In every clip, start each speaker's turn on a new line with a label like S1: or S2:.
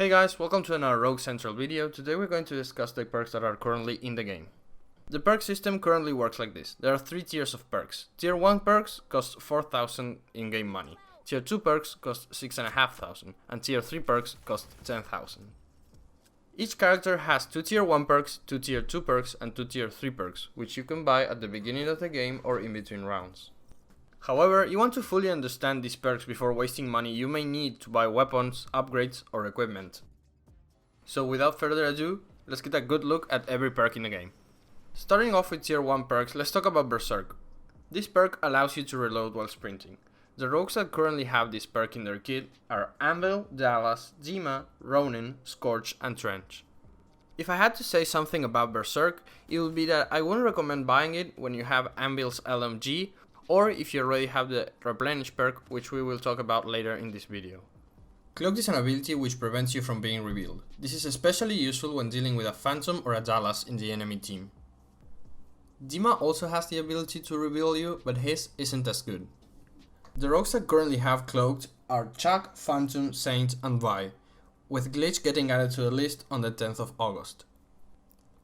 S1: Hey guys, welcome to another Rogue Central video. Today we're going to discuss the perks that are currently in the game. The perk system currently works like this. There are 3 tiers of perks. Tier 1 perks cost 4,000 in-game money. Tier 2 perks cost 6,500 and Tier 3 perks cost 10,000. Each character has 2 Tier 1 perks, 2 Tier 2 perks and 2 Tier 3 perks, which you can buy at the beginning of the game or in between rounds. However, you want to fully understand these perks before wasting money. You may need to buy weapons, upgrades or equipment. So without further ado, let's get a good look at every perk in the game. Starting off with Tier 1 perks, let's talk about Berserker. This perk allows you to reload while sprinting. The rogues that currently have this perk in their kit are Anvil, Dallas, Dima, Ronin, Scorch and Trench. If I had to say something about Berserk, it would be that I wouldn't recommend buying it when you have Anvil's LMG or if you already have the Replenish perk, which we will talk about later in this video. Cloaked is an ability which prevents you from being revealed. This is especially useful when dealing with a Phantom or a Dallas in the enemy team. Dima also has the ability to reveal you, but his isn't as good. The rogues that currently have Cloaked are Chuck, Phantom, Saint and Vi, with Glitch getting added to the list on the 10th of August.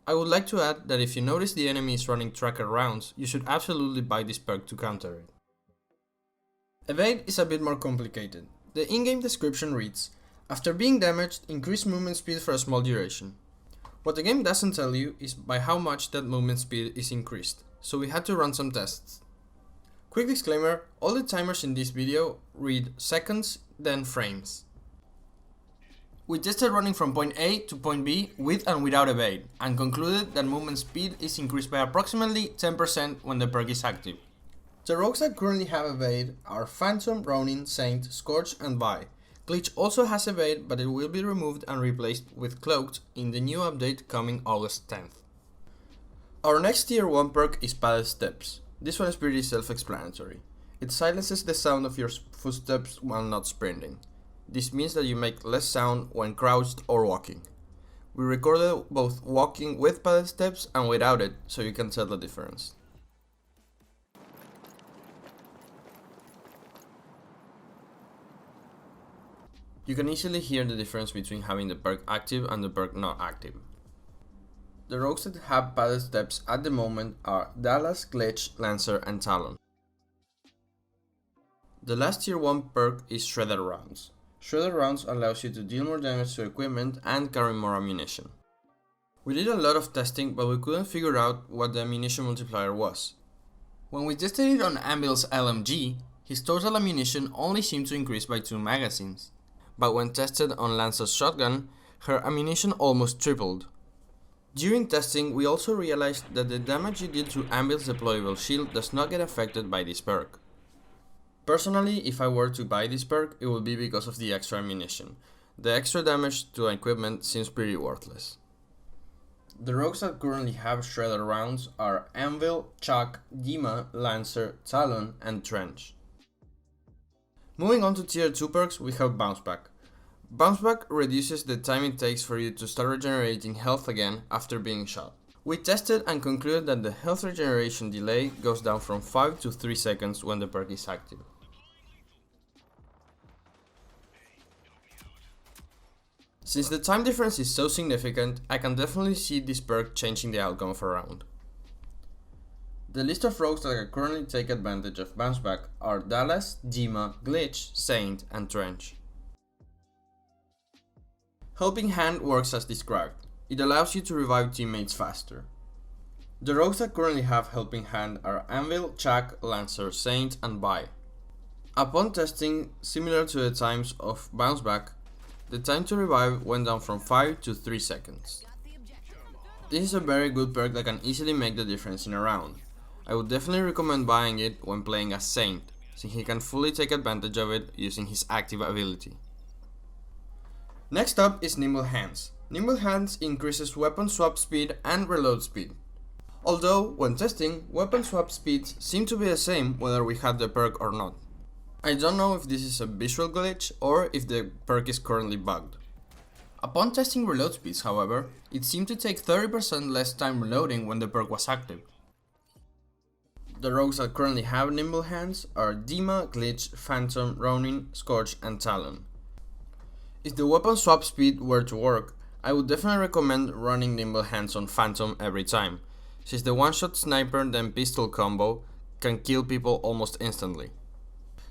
S1: I would like to add that if you notice the enemy is running tracker rounds, you should absolutely buy this perk to counter it. Evade is a bit more complicated. The in-game description reads, after being damaged, increase movement speed for a small duration. What the game doesn't tell you is by how much that movement speed is increased, so we had to run some tests. Quick disclaimer, all the timers in this video read seconds, then frames. We tested running from point A to point B with and without evade, and concluded that movement speed is increased by approximately 10% when the perk is active. The rogues that currently have evade are Phantom, Ronin, Saint, Scorch and Vi. Glitch also has evade, but it will be removed and replaced with Cloaked in the new update coming August 10th. Our next tier 1 perk is Padded Steps. This one is pretty self-explanatory. It silences the sound of your footsteps while not sprinting. This means that you make less sound when crouched or walking. We recorded both walking with padded steps and without it, so you can tell the difference. You can easily hear the difference between having the perk active and the perk not active. The rogues that have padded steps at the moment are Dallas, Glitch, Lancer and Talon. The last tier 1 perk is Shredder Rounds. Shredder Rounds allows you to deal more damage to equipment and carry more ammunition. We did a lot of testing, but we couldn't figure out what the ammunition multiplier was. When we tested it on Anvil's LMG, his total ammunition only seemed to increase by 2 magazines. But when tested on Lancer's shotgun, her ammunition almost tripled. During testing, we also realized that the damage you did to Anvil's deployable shield does not get affected by this perk. Personally, if I were to buy this perk, it would be because of the extra ammunition. The extra damage to equipment seems pretty worthless. The rogues that currently have Shredder Rounds are Anvil, Chuck, Dima, Lancer, Talon and Trench. Moving on to tier 2 perks, we have Bounce Back. Bounce Back reduces the time it takes for you to start regenerating health again after being shot. We tested and concluded that the health regeneration delay goes down from 5 to 3 seconds when the perk is active. Since the time difference is so significant, I can definitely see this perk changing the outcome of a round. The list of rogues that currently take advantage of Bounce Back are Dallas, Dima, Glitch, Saint and Trench. Helping Hand works as described. It allows you to revive teammates faster. The rogues that currently have Helping Hand are Anvil, Chuck, Lancer, Saint and Vi. Upon testing, similar to the times of Bounce Back, the time to revive went down from 5 to 3 seconds. This is a very good perk that can easily make the difference in a round. I would definitely recommend buying it when playing as Saint, since he can fully take advantage of it using his active ability. Next up is Nimble Hands. Nimble Hands increases weapon swap speed and reload speed. Although, when testing, weapon swap speeds seem to be the same whether we had the perk or not. I don't know if this is a visual glitch or if the perk is currently bugged. Upon testing reload speeds, however, it seemed to take 30% less time reloading when the perk was active. The rogues that currently have Nimble Hands are Dima, Glitch, Phantom, Ronin, Scorch and Talon. If the weapon swap speed were to work, I would definitely recommend running Nimble Hands on Phantom every time, since the one-shot sniper then pistol combo can kill people almost instantly.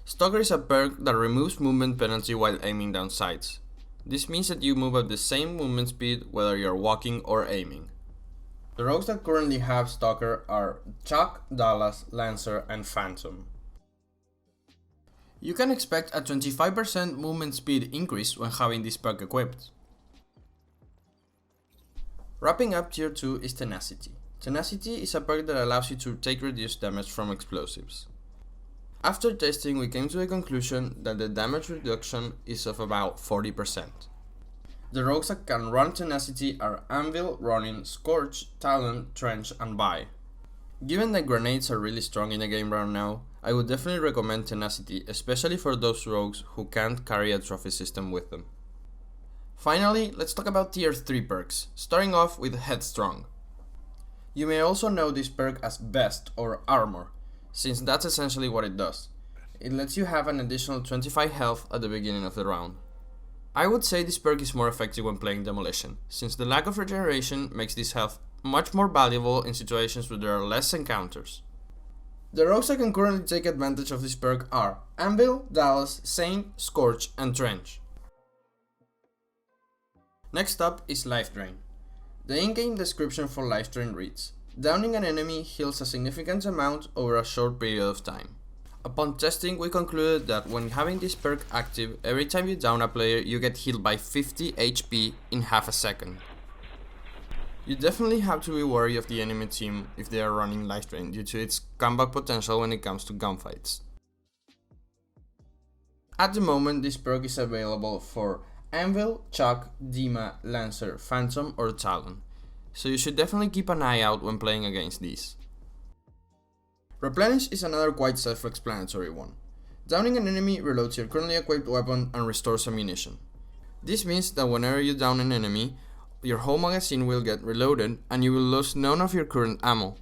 S1: Stalker is a perk that removes movement penalty while aiming down sights. This means that you move at the same movement speed whether you're walking or aiming. The rogues that currently have Stalker are Chuck, Dallas, Lancer, and Phantom. You can expect a 25% movement speed increase when having this perk equipped. Wrapping up tier 2 is Tenacity. Tenacity is a perk that allows you to take reduced damage from explosives. After testing, we came to the conclusion that the damage reduction is of about 40%. The rogues that can run Tenacity are Anvil, Ronin, Scorch, Talon, Trench, and Buy. Given that grenades are really strong in the game right now, I would definitely recommend Tenacity, especially for those rogues who can't carry a trophy system with them. Finally, let's talk about tier 3 perks, starting off with Headstrong. You may also know this perk as Vest or Armor, since that's essentially what it does. It lets you have an additional 25 health at the beginning of the round. I would say this perk is more effective when playing Demolition, since the lack of regeneration makes this health much more valuable in situations where there are less encounters. The rogues that can currently take advantage of this perk are Anvil, Dallas, Saint, Scorch, and Trench. Next up is Life Drain. The in-game description for Life Drain reads: downing an enemy heals a significant amount over a short period of time. Upon testing, we concluded that when having this perk active, every time you down a player, you get healed by 50 HP in half a second. You definitely have to be wary of the enemy team if they are running Life Drain due to its comeback potential when it comes to gunfights. At the moment, this perk is available for Anvil, Chuck, Dima, Lancer, Phantom, or Talon, so you should definitely keep an eye out when playing against these. Replenish is another quite self-explanatory one. Downing an enemy reloads your currently equipped weapon and restores ammunition. This means that whenever you down an enemy, your whole magazine will get reloaded and you will lose none of your current ammo.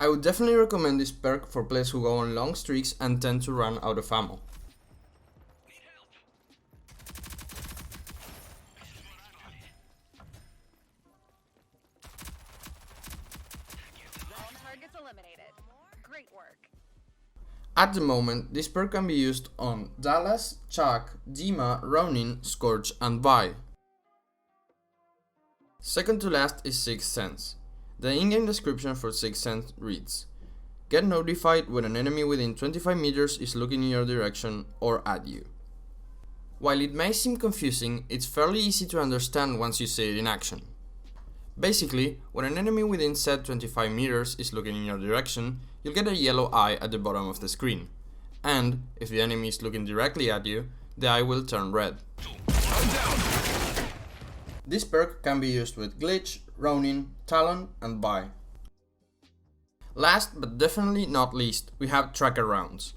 S1: I would definitely recommend this perk for players who go on long streaks and tend to run out of ammo.
S2: Great work.
S1: At the moment, this perk can be used on Dallas, Chuck, Dima, Ronin, Scorch, and Vi. Second to last is Sixth Sense. The in-game description for Sixth Sense reads: get notified when an enemy within 25 meters is looking in your direction or at you. While it may seem confusing, it's fairly easy to understand once you see it in action. Basically, when an enemy within said 25 meters is looking in your direction, you'll get a yellow eye at the bottom of the screen, and if the enemy is looking directly at you, the eye will turn red. This perk can be used with Glitch, Ronin, Talon, and Vi. Last but definitely not least, we have Tracker Rounds.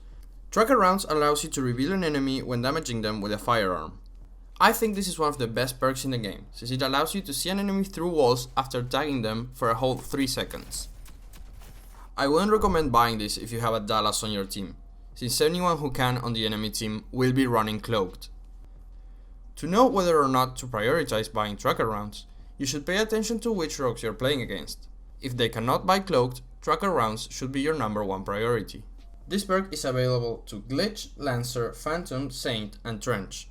S1: Tracker Rounds allows you to reveal an enemy when damaging them with a firearm. I think this is one of the best perks in the game, since it allows you to see an enemy through walls after tagging them for a whole 3 seconds. I wouldn't recommend buying this if you have a Dallas on your team, since anyone who can on the enemy team will be running Cloaked. To know whether or not to prioritize buying Tracker Rounds, you should pay attention to which rogues you're playing against. If they cannot buy Cloaked, Tracker Rounds should be your number 1 priority. This perk is available to Glitch, Lancer, Phantom, Saint, and Trench.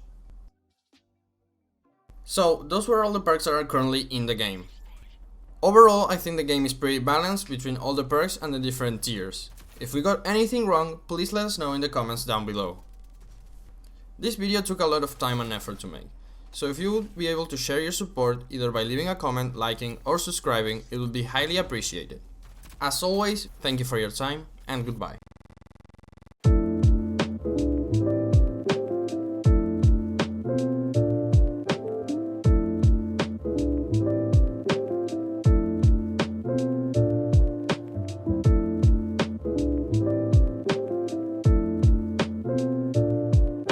S1: So, those were all the perks that are currently in the game. Overall, I think the game is pretty balanced between all the perks and the different tiers. If we got anything wrong, please let us know in the comments down below. This video took a lot of time and effort to make, so if you would be able to share your support either by leaving a comment, liking, or subscribing, it would be highly appreciated. As always, thank you for your time, and goodbye.